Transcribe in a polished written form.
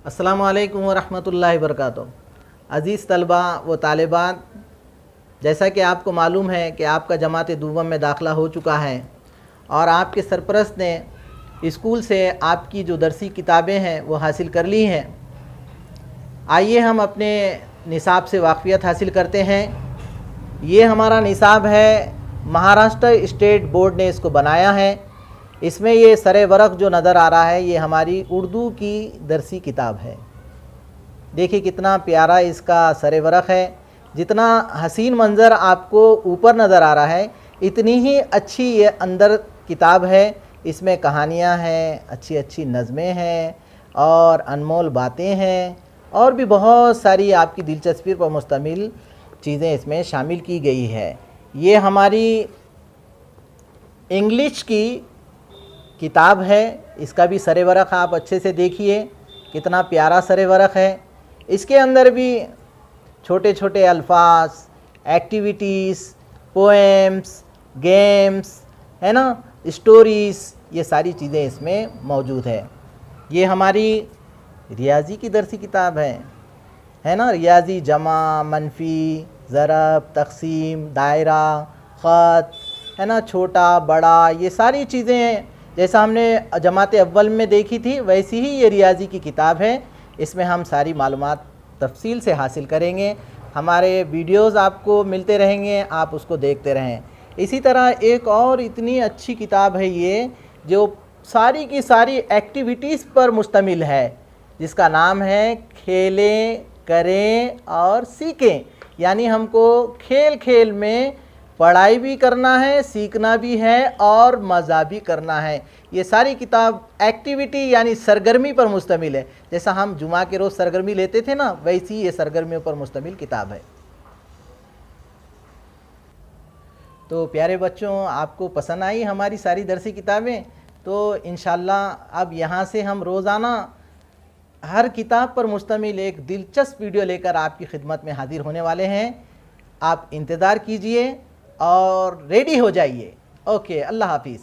अस्सलामु अलैकुम वरहमतुल्लाहि वबरकातुहू। अज़ीज़ तलबा व तालिबात, जैसा कि आपको मालूम है कि आपका जमात दूवम में दाखिला हो चुका है और आपके सरपरस्त ने स्कूल से आपकी जो दरसी किताबें हैं वो हासिल कर ली हैं। आइए हम अपने निसाब से वाक़फ़ियत हासिल करते हैं। ये हमारा निसाब है, महाराष्ट्र स्टेट बोर्ड ने इसको बनाया है। इसमें ये सरे वरक़ जो नज़र आ रहा है ये हमारी उर्दू की दरसी किताब है। देखिए कितना प्यारा इसका सरे वरक़ है। जितना हसीन मंज़र आपको ऊपर नज़र आ रहा है इतनी ही अच्छी ये अंदर किताब है। इसमें कहानियाँ हैं, अच्छी अच्छी नज़में हैं और अनमोल बातें हैं और भी बहुत सारी आपकी दिलचस्पी पर मुश्तमिल चीज़ें इसमें शामिल की गई है। ये हमारी इंग्लिश की किताब है। इसका भी सरे वरक़ आप अच्छे से देखिए, कितना प्यारा सरे वरक़ है। इसके अंदर भी छोटे छोटे अल्फाज, एक्टिविटीज़, पोएम्स, गेम्स, है ना, स्टोरीज़, ये सारी चीज़ें इसमें मौजूद है। ये हमारी रियाज़ी की दरसी किताब है ना। रियाज़ी जमा, मनफ़ी, ज़रब, तक़सीम, दायरा, ख़त, है ना, छोटा बड़ा, ये सारी चीज़ें जैसा हमने जमात अव्वल में देखी थी वैसी ही ये रियाज़ी की किताब है। इसमें हम सारी मालूमात तफसील से हासिल करेंगे। हमारे वीडियोज़ आपको मिलते रहेंगे, आप उसको देखते रहें। इसी तरह एक और इतनी अच्छी किताब है ये, जो सारी की सारी एक्टिविटीज़ पर मुश्तमिल है, जिसका नाम है खेलें, करें और सीखें। यानी हमको खेल खेल में पढ़ाई भी करना है, सीखना भी है और मज़ा भी करना है। ये सारी किताब एक्टिविटी यानी सरगर्मी पर मुश्तमिल है। जैसा हम जुमा के रोज़ सरगर्मी लेते थे ना, वैसी ये सरगर्मियों पर मुश्तमिल किताब है। तो प्यारे बच्चों, आपको पसंद आई हमारी सारी दरसी किताबें? तो इंशाअल्लाह अब यहाँ से हम रोज़ाना हर किताब पर मुश्तमिल एक दिलचस्प वीडियो लेकर आपकी खिदमत में हाजिर होने वाले हैं। आप इंतज़ार कीजिए और रेडी हो जाइए। ओके, अल्लाह हाफिज़।